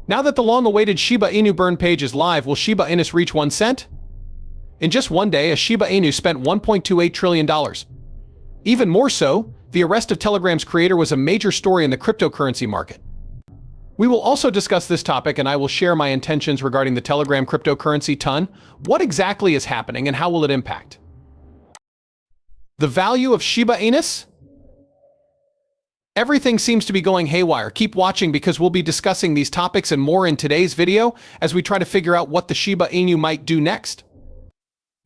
Now that the long-awaited Shiba Inu burn page is live, will Shiba Inu reach 1 cent? In just one day, a Shiba Inu spent $1.28 trillion. Even more so, the arrest of Telegram's creator was a major story in the cryptocurrency market. We will also discuss this topic, and I will share my intentions regarding the Telegram cryptocurrency ton. What exactly is happening and how will it impact? The value of Shiba Inu? Everything seems to be going haywire. Keep watching because we'll be discussing these topics and more in today's video as we try to figure out what the Shiba Inu might do next.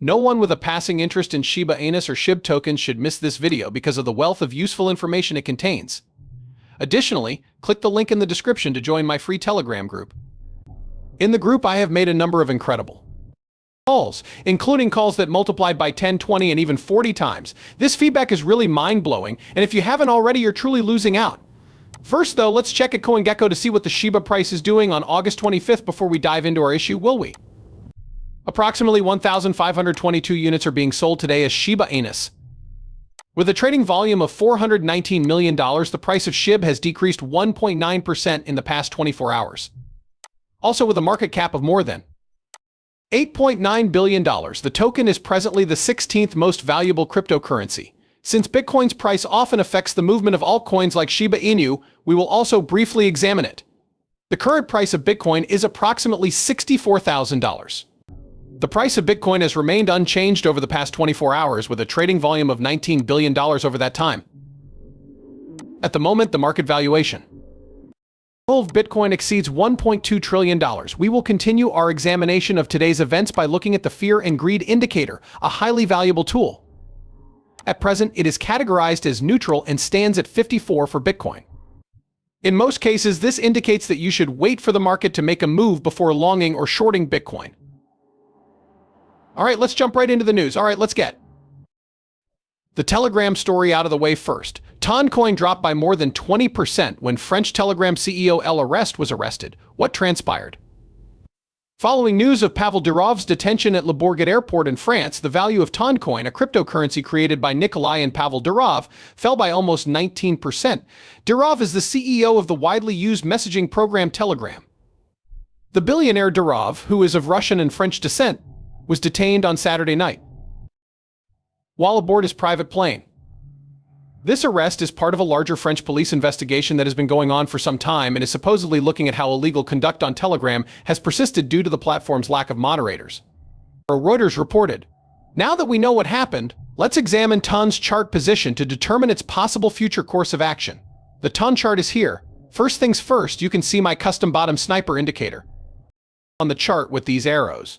No one with a passing interest in Shiba Inu or SHIB tokens should miss this video because of the wealth of useful information it contains. Additionally, click the link in the description to join my free Telegram group. In the group, I have made a number of incredible calls, including calls that multiplied by 10, 20, and even 40 times. This feedback is really mind-blowing, and if you haven't already, you're truly losing out. First, though, let's check at CoinGecko to see what the Shiba price is doing on August 25th before we dive into our issue, will we? Approximately 1,522 units are being sold today as Shiba Inu. With a trading volume of $419 million, the price of SHIB has decreased 1.9% in the past 24 hours. Also, with a market cap of more than $8.9 billion, the token is presently the 16th most valuable cryptocurrency. Since Bitcoin's price often affects the movement of altcoins like Shiba Inu, we will also briefly examine it. The current price of Bitcoin is approximately $64,000. The price of Bitcoin has remained unchanged over the past 24 hours with a trading volume of $19 billion over that time. At the moment, the market valuation of Bitcoin exceeds $1.2 trillion. We will continue our examination of today's events by looking at the Fear and Greed Indicator, a highly valuable tool. At present, it is categorized as neutral and stands at 54 for Bitcoin. In most cases, this indicates that you should wait for the market to make a move before longing or shorting Bitcoin. All right, let's jump right into the news. All right, let's get the Telegram story out of the way first. Toncoin dropped by more than 20% when French Telegram CEO El Arrest was arrested. What transpired? Following news of Pavel Durov's detention at Le Bourget Airport in France, the value of Toncoin, a cryptocurrency created by Nikolai and Pavel Durov, fell by almost 19%. Durov is the CEO of the widely used messaging program Telegram. The billionaire Durov, who is of Russian and French descent, was detained on Saturday night while aboard his private plane. This arrest is part of a larger French police investigation that has been going on for some time and is supposedly looking at how illegal conduct on Telegram has persisted due to the platform's lack of moderators. Reuters reported, "Now that we know what happened, let's examine TON's chart position to determine its possible future course of action." The TON chart is here. First things first, you can see my custom bottom sniper indicator on the chart with these arrows.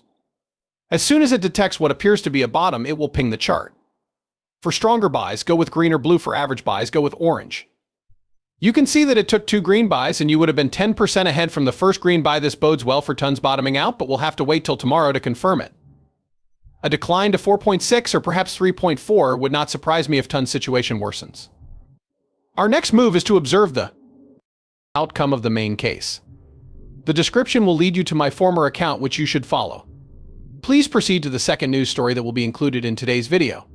As soon as it detects what appears to be a bottom, it will ping the chart. For stronger buys, go with green, or blue. For average buys, go with orange. You can see that it took 2 green buys and you would have been 10% ahead from the first green buy. This bodes well for TON's bottoming out, but we'll have to wait till tomorrow to confirm it. A decline to 4.6 or perhaps 3.4 would not surprise me if TON's situation worsens. Our next move is to observe the outcome of the main case. The description will lead you to my former account, which you should follow. Please proceed to the second news story that will be included in today's video.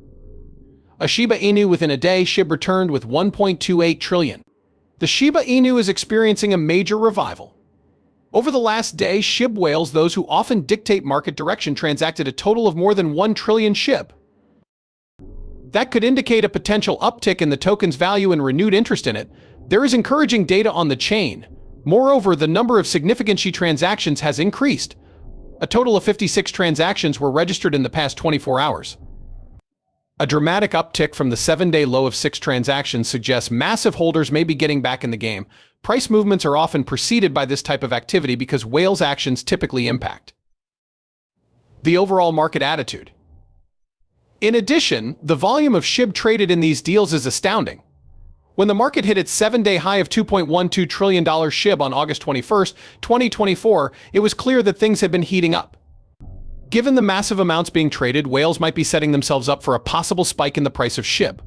A Shiba Inu within a day, SHIB returned with 1.28 trillion. The Shiba Inu is experiencing a major revival. Over the last day, SHIB whales, those who often dictate market direction, transacted a total of more than 1 trillion SHIB. That could indicate a potential uptick in the token's value and renewed interest in it. There is encouraging data on the chain. Moreover, the number of significant SHIB transactions has increased. A total of 56 transactions were registered in the past 24 hours. A dramatic uptick from the 7-day low of 6 transactions suggests massive holders may be getting back in the game. Price movements are often preceded by this type of activity because whales' actions typically impact the overall market attitude. In addition, the volume of SHIB traded in these deals is astounding. When the market hit its 7-day high of $2.12 trillion SHIB on August 21st, 2024, it was clear that things had been heating up. Given the massive amounts being traded, whales might be setting themselves up for a possible spike in the price of SHIB.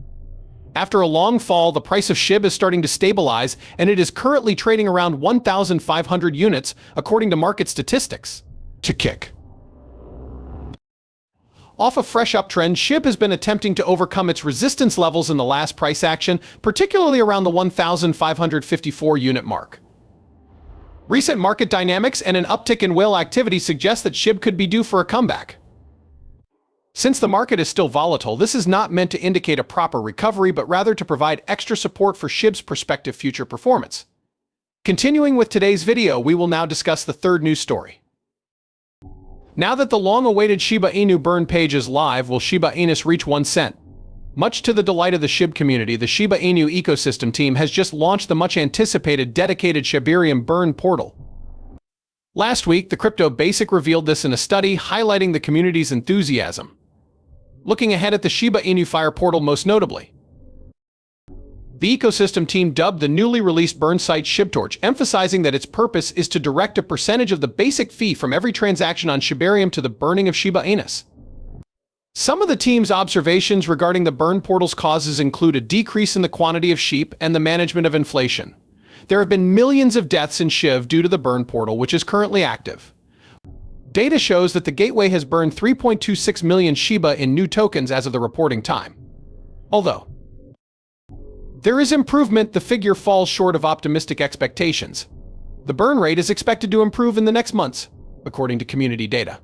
After a long fall, the price of SHIB is starting to stabilize, and it is currently trading around 1,500 units, according to market statistics. To kick off a fresh uptrend, SHIB has been attempting to overcome its resistance levels in the last price action, particularly around the 1,554 unit mark. Recent market dynamics and an uptick in whale activity suggest that SHIB could be due for a comeback. Since the market is still volatile, this is not meant to indicate a proper recovery, but rather to provide extra support for SHIB's prospective future performance. Continuing with today's video, we will now discuss the third news story. Now that the long-awaited Shiba Inu burn page is live, will Shiba Inus reach 1 cent? Much to the delight of the SHIB community, the Shiba Inu ecosystem team has just launched the much-anticipated dedicated Shibarium burn portal. Last week, the Crypto Basic revealed this in a study highlighting the community's enthusiasm. Looking ahead at the Shiba Inu Fire portal most notably, the ecosystem team dubbed the newly released burn site ShibTorch, emphasizing that its purpose is to direct a percentage of the basic fee from every transaction on Shibarium to the burning of Shiba Inus. Some of the team's observations regarding the burn portal's causes include a decrease in the quantity of sheep and the management of inflation. There have been millions of deaths in SHIB due to the burn portal, which is currently active. Data shows that the gateway has burned 3.26 million Shiba in new tokens as of the reporting time. Although there is improvement, the figure falls short of optimistic expectations. The burn rate is expected to improve in the next months, according to community data.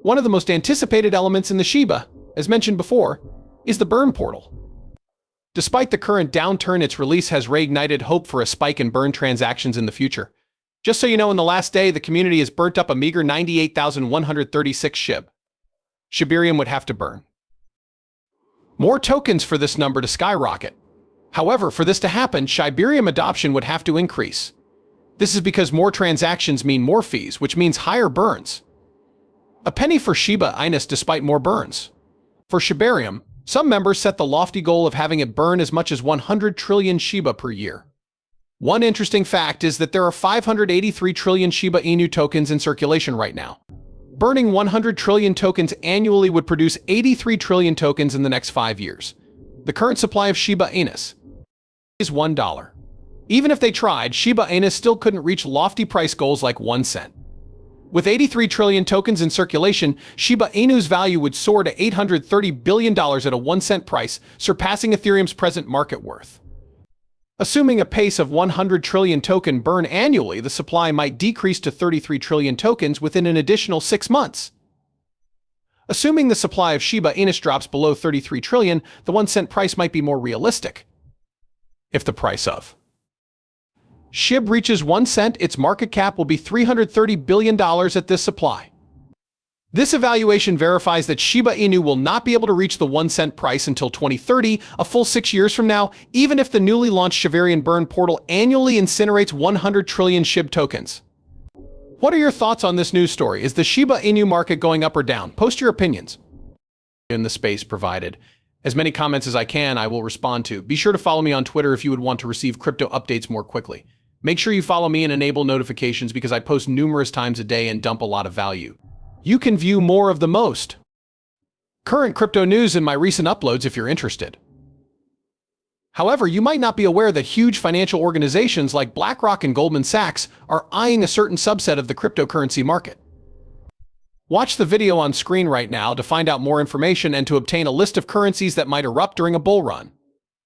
One of the most anticipated elements in the Shiba, as mentioned before, is the burn portal. Despite the current downturn, its release has reignited hope for a spike in burn transactions in the future. Just so you know, in the last day, the community has burnt up a meager 98,136 SHIB. Shibarium would have to burn more tokens for this number to skyrocket. However, for this to happen, Shibarium adoption would have to increase. This is because more transactions mean more fees, which means higher burns. A penny for Shiba Inus despite more burns. For Shibarium, some members set the lofty goal of having it burn as much as 100 trillion Shiba per year. One interesting fact is that there are 583 trillion Shiba Inu tokens in circulation right now. Burning 100 trillion tokens annually would produce 83 trillion tokens in the next 5 years. The current supply of Shiba Inus is $1. Even if they tried, Shiba Inus still couldn't reach lofty price goals like 1 cent. With 83 trillion tokens in circulation, Shiba Inu's value would soar to $830 billion at a 1 cent price, surpassing Ethereum's present market worth. Assuming a pace of 100 trillion token burn annually, the supply might decrease to 33 trillion tokens within an additional 6 months. Assuming the supply of Shiba Inus drops below 33 trillion, the 1 cent price might be more realistic. If the price of SHIB reaches 1 cent, its market cap will be $330 billion at this supply. This evaluation verifies that Shiba Inu will not be able to reach the 1 cent price until 2030, a full 6 years from now, even if the newly launched Shibarium burn portal annually incinerates 100 trillion SHIB tokens. What are your thoughts on this news story? Is the Shiba Inu market going up or down? Post your opinions in the space provided. As many comments as I can, I will respond to. Be sure to follow me on Twitter if you would want to receive crypto updates more quickly. Make sure you follow me and enable notifications because I post numerous times a day and dump a lot of value. You can view more of the most current crypto news in my recent uploads if you're interested. However, you might not be aware that huge financial organizations like BlackRock and Goldman Sachs are eyeing a certain subset of the cryptocurrency market. Watch the video on screen right now to find out more information and to obtain a list of currencies that might erupt during a bull run.